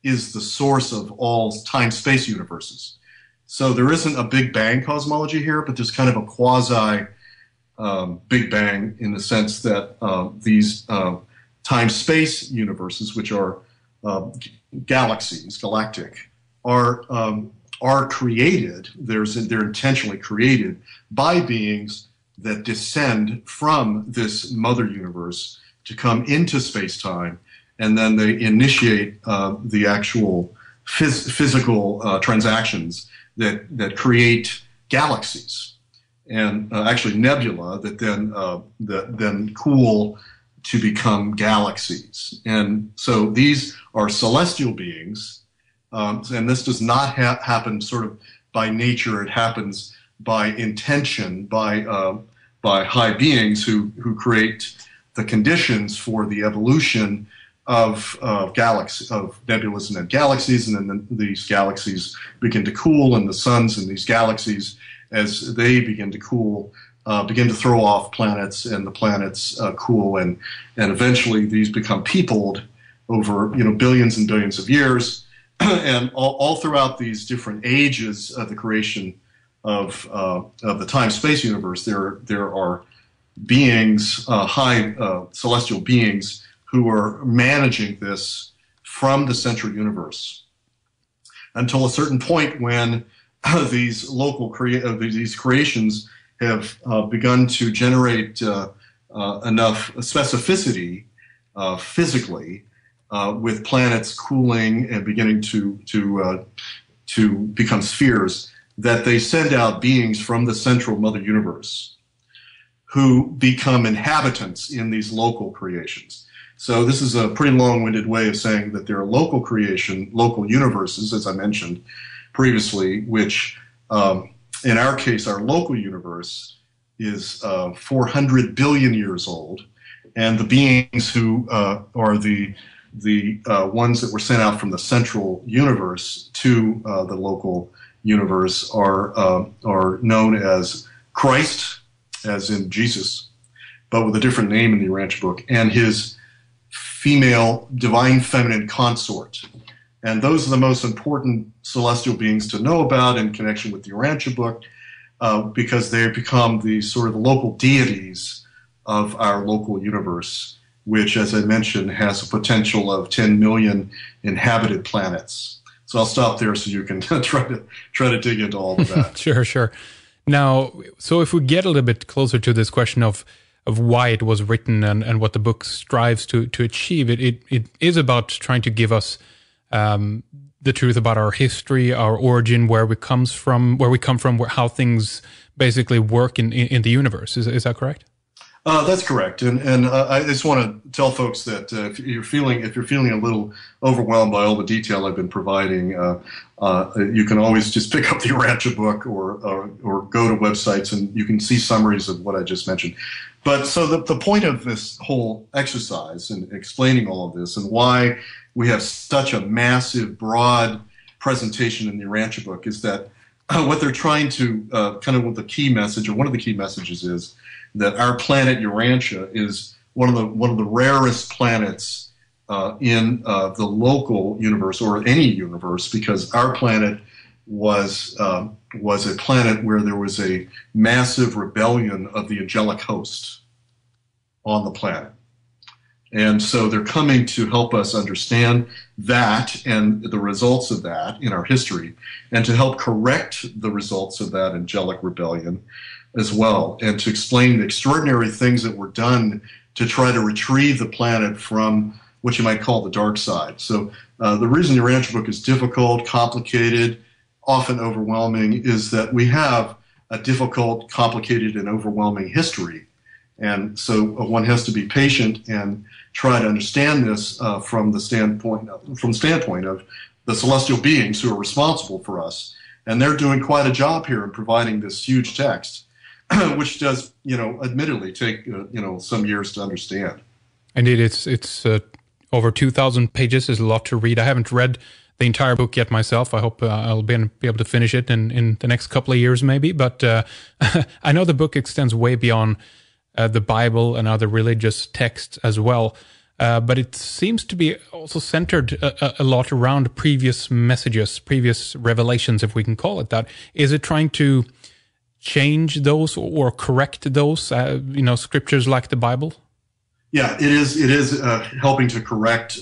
is the source of all time-space universes. So there isn't a Big Bang cosmology here, but there's kind of a quasi Big Bang in the sense that these time-space universes, which are galaxies, galactic, are created. They're intentionally created by beings that descend from this mother universe to come into space-time, and then they initiate the actual physical transactions that create galaxies and actually nebula that then cool to become galaxies. And so these are celestial beings, and this does not happen sort of by nature. It happens by intention, by high beings who create the conditions for the evolution of nebulas and then galaxies, and then these galaxies begin to cool, and the suns in these galaxies, as they begin to cool, begin to throw off planets, and the planets cool, and eventually these become peopled over billions and billions of years, and all throughout these different ages of the creation of the time-space universe, there are beings, high celestial beings, who are managing this from the central universe until a certain point when these these creations have begun to generate enough specificity physically, with planets cooling and beginning to become spheres, that they send out beings from the central mother universe who become inhabitants in these local creations. So this is a pretty long-winded way of saying that there are local universes, as I mentioned previously, which in our case, our local universe is 400 billion years old, and the beings who are the ones that were sent out from the central universe to the local universe are known as Christ, as in Jesus, but with a different name in the Urantia Book, and his female divine feminine consort. And those are the most important celestial beings to know about in connection with the Urantia Book, because they become the sort of the local deities of our local universe, which, as I mentioned, has a potential of 10 million inhabited planets. So I'll stop there so you can try to dig into all of that. Sure. Now, so if we get a little bit closer to this question of why it was written and what the book strives to achieve, it is about trying to give us the truth about our history, our origin, where we come from, how things basically work in the universe. Is that correct? That's correct, and I just want to tell folks that if you're feeling a little overwhelmed by all the detail I've been providing, you can always just pick up the Urantia Book or go to websites and you can see summaries of what I just mentioned. But so the point of this whole exercise and explaining all of this and why we have such a massive, broad presentation in the Urantia Book is that what they're trying to kind of with the key message, or one of the key messages, is that our planet Urantia is one of the rarest planets in the local universe, or any universe, because our planet was a planet where there was a massive rebellion of the angelic host on the planet. And so they're coming to help us understand that and the results of that in our history, and to help correct the results of that angelic rebellion as well, and to explain the extraordinary things that were done to try to retrieve the planet from what you might call the dark side. So the reason the Urantia Book is difficult, complicated, often overwhelming, is that we have a difficult, complicated, and overwhelming history. And so one has to be patient and try to understand this from the standpoint of the celestial beings who are responsible for us. And they're doing quite a job here in providing this huge text, which does, admittedly take, some years to understand. Indeed, it's over 2,000 pages. There's a lot to read. I haven't read the entire book yet myself. I hope I'll be able to finish it in the next couple of years, maybe. But I know the book extends way beyond the Bible and other religious texts as well. but it seems to be also centered a lot around previous messages, previous revelations, if we can call it that. Is it trying to change those or correct those, scriptures like the Bible? Yeah, it is. It is helping to correct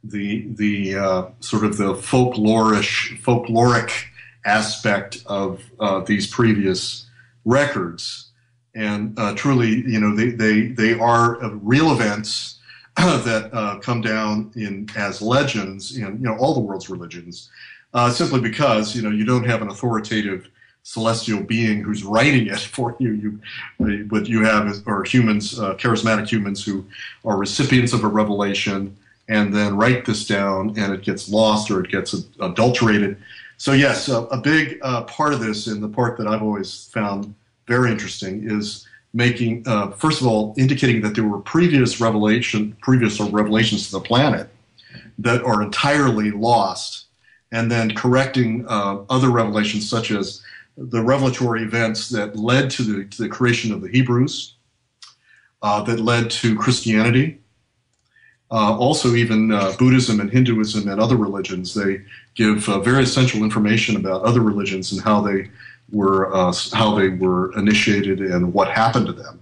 the sort of the folkloric aspect of these previous records, and truly, they are real events that come down as legends in all the world's religions, simply because you don't have an authoritative celestial being who's writing it for you. What you have are humans, charismatic humans who are recipients of a revelation and then write this down, and it gets lost or it gets adulterated. So yes, a big part of this, and the part that I've always found very interesting, is making, first of all, indicating that there were previous revelations to the planet that are entirely lost, and then correcting other revelations, such as the revelatory events that led to the creation of the Hebrews, that led to Christianity. Also, even Buddhism and Hinduism and other religions, they give very essential information about other religions and how they were initiated and what happened to them.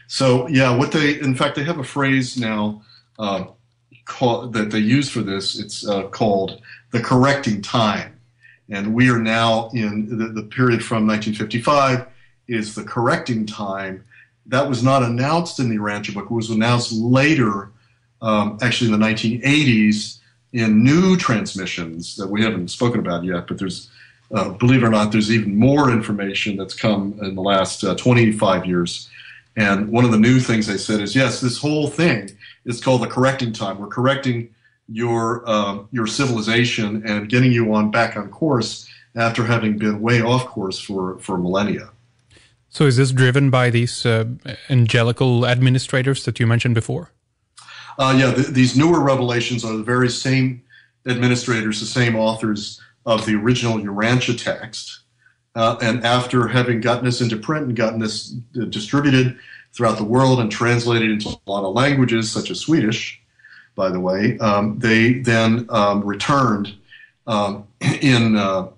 So, yeah, in fact, they have a phrase now that they use for this. It's called the correcting time. And we are now in the period from 1955 is the correcting time. That was not announced in the Urantia Book. It was announced later, actually in the 1980s, in new transmissions that we haven't spoken about yet. But there's, believe it or not, there's even more information that's come in the last 25 years. And one of the new things they said is, yes, this whole thing is called the correcting time. We're correcting your civilization and getting you back on course after having been way off course for millennia. So is this driven by these angelical administrators that you mentioned before? These newer revelations are the very same administrators, the same authors of the original Urantia text. And after having gotten this into print and gotten this distributed throughout the world and translated into a lot of languages, such as Swedish, by the way, they then returned in a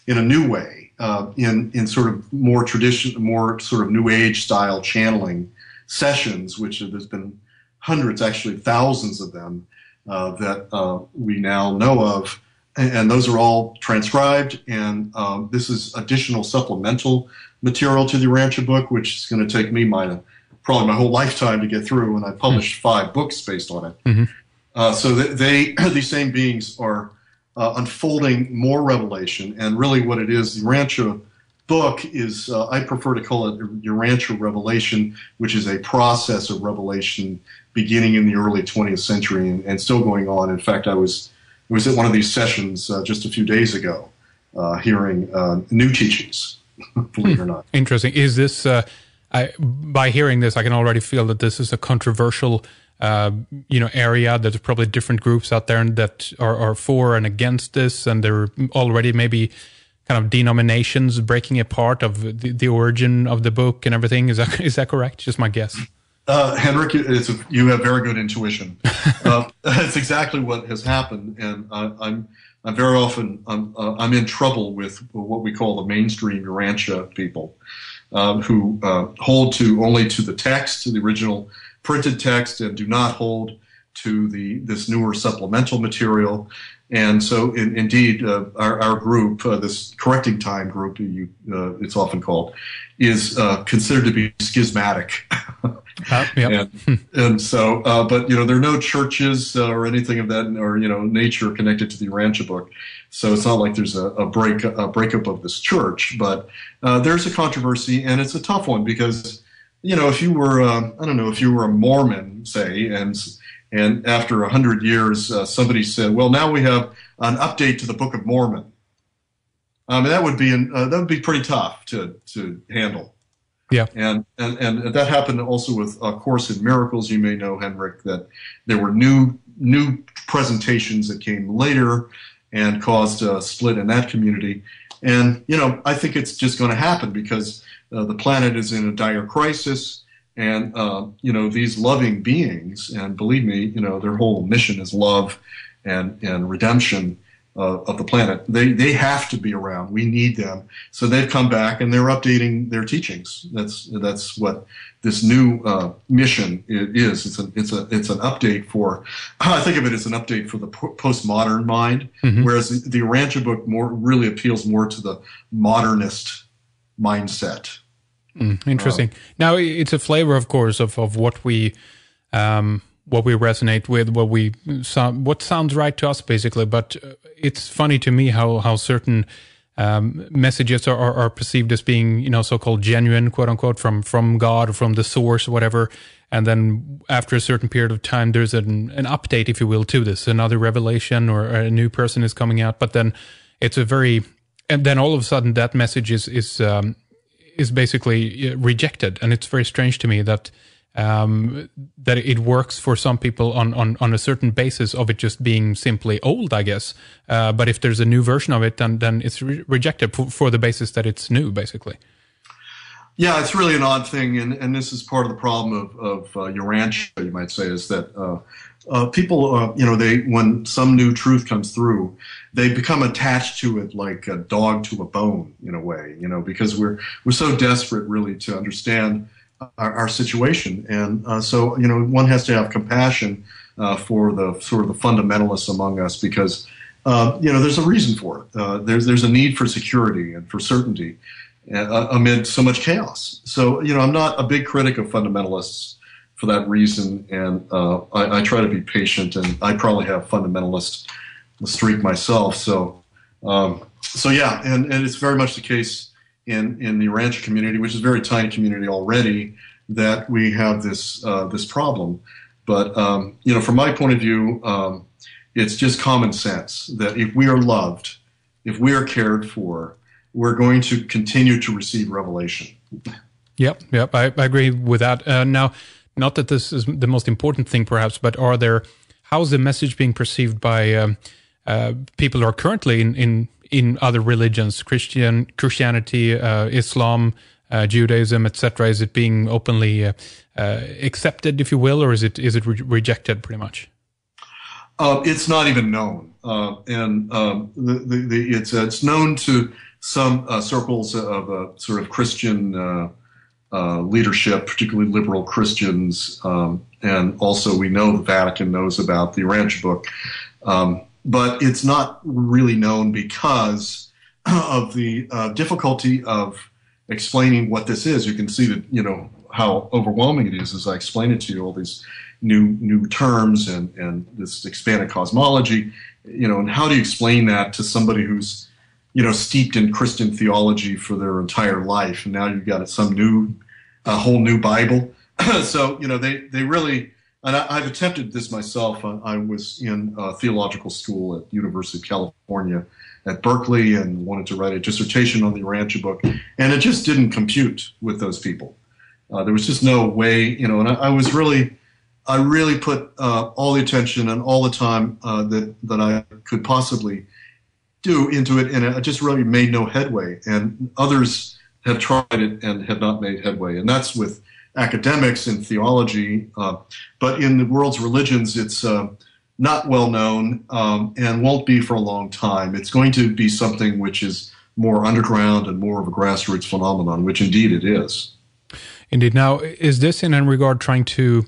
new way, in sort of more sort of New Age style channeling sessions, which there's been hundreds, actually thousands of them that we now know of, and those are all transcribed. And this is additional supplemental material to the Urantia Book, which is going to take me probably my whole lifetime to get through, and I published 5 books based on it. Mm-hmm. So these same beings are unfolding more revelation, and really what it is, the Urantia Book is, I prefer to call it Urantia Revelation, which is a process of revelation beginning in the early 20th century and still going on. In fact, I was at one of these sessions just a few days ago, hearing new teachings, believe it or not. Interesting. Is this, by hearing this, I can already feel that this is a controversial area. There's probably different groups out there that are for and against this, and there are already maybe kind of denominations breaking apart of the origin of the book and everything. Is that correct? Just my guess. Henrik, you have very good intuition. That's exactly what has happened, and I'm very often I'm in trouble with what we call the mainstream Urantia people, who hold only to the text, to the original printed text, and do not hold to this newer supplemental material. And so, indeed, our group, this correcting time group, it's often called, is considered to be schismatic. Yep. and so, but there are no churches or anything of that, or nature connected to the Urantia Book. So it's not like there's a breakup of this church. But there's a controversy, and it's a tough one because if you were if you were a Mormon, say, and after 100 years, somebody said, "Well, now we have an update to the Book of Mormon." That would be pretty tough to handle. Yeah, and that happened also with A Course in Miracles. You may know, Henrik, that there were new presentations that came later and caused a split in that community. And I think it's just going to happen because the planet is in a dire crisis. And, these loving beings, and believe me, their whole mission is love and redemption of the planet. They have to be around. We need them. So they've come back and they're updating their teachings. That's what this new mission is. It's an update for, I think of it as an update for the postmodern mind, whereas the Urantia book really appeals more to the modernist mindset. Interesting. Now, it's a flavor, of course, of what we resonate with, what sounds right to us, basically. But it's funny to me how certain messages are perceived as being, so-called genuine, quote unquote, from God or from the source, whatever. And then after a certain period of time, there's an update, if you will, to this. Another revelation or a new person is coming out. But then and then all of a sudden that message is basically rejected, and it's very strange to me that it works for some people on a certain basis of it just being simply old, I guess. But if there's a new version of it, then it's rejected for the basis that it's new, basically. Yeah, it's really an odd thing, and this is part of the problem of Urantia, you might say, is that people, when some new truth comes through, they become attached to it like a dog to a bone, in a way, because we're so desperate, really, to understand our situation, and so one has to have compassion for the sort of the fundamentalists among us, because there's a reason for it. There's a need for security and for certainty amid so much chaos. So I'm not a big critic of fundamentalists for that reason, and I try to be patient, and I probably have fundamentalist streak myself. So yeah, and it's very much the case in the Urantia community, which is a very tiny community already, that we have this problem. But from my point of view, it's just common sense that if we are loved, if we are cared for, we're going to continue to receive revelation. Yep, I agree with that. Now, not that this is the most important thing, perhaps, but how's the message being perceived by people who are currently in other religions, Christianity, Islam, Judaism, etc.? Is it being openly accepted, if you will, or is it rejected pretty much? It's not even known, and it's known to some circles of sort of Christian leadership, particularly liberal Christians, and also we know the Vatican knows about the Urantia book, but it's not really known because of the difficulty of explaining what this is. You can see that how overwhelming it is as I explain it to you, all these new terms and this expanded cosmology, and how do you explain that to somebody who's steeped in Christian theology for their entire life, and now you've got a whole new Bible. So they really, and I've attempted this myself. I was in theological school at the University of California at Berkeley and wanted to write a dissertation on the Urantia book, and it just didn't compute with those people. There was just no way, and I really put all the attention and all the time that I could possibly do into it, and it just really made no headway. And others have tried it and have not made headway, and that's with academics in theology. But in the world's religions, it's not well known and won't be for a long time. It's going to be something which is more underground and more of a grassroots phenomenon, which indeed it is. Indeed. Now, is this in regard trying to,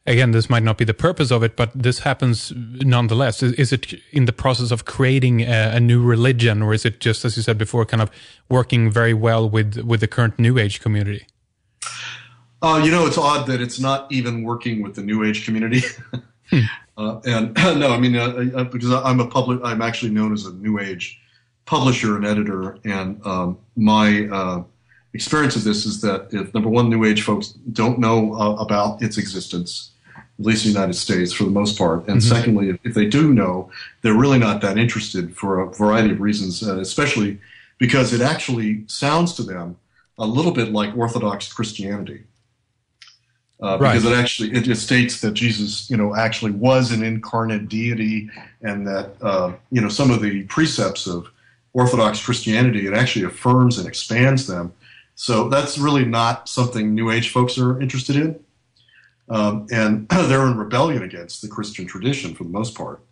again, this might not be the purpose of it, but this happens nonetheless. Is it in the process of creating a new religion, or is it just, as you said before, kind of working very well with the current New Age community? It's odd that it's not even working with the New Age community. And no, I mean, because I'm actually known as a New Age publisher and editor, and my experience of this is that if, number one, New Age folks don't know about its existence, at least in the United States for the most part, and secondly, if they do know, they're really not that interested for a variety of reasons, especially because it actually sounds to them a little bit like Orthodox Christianity. Because it states that Jesus, actually was an incarnate deity, and that, some of the precepts of Orthodox Christianity, it actually affirms and expands them. So that's really not something New Age folks are interested in. And they're in rebellion against the Christian tradition for the most part.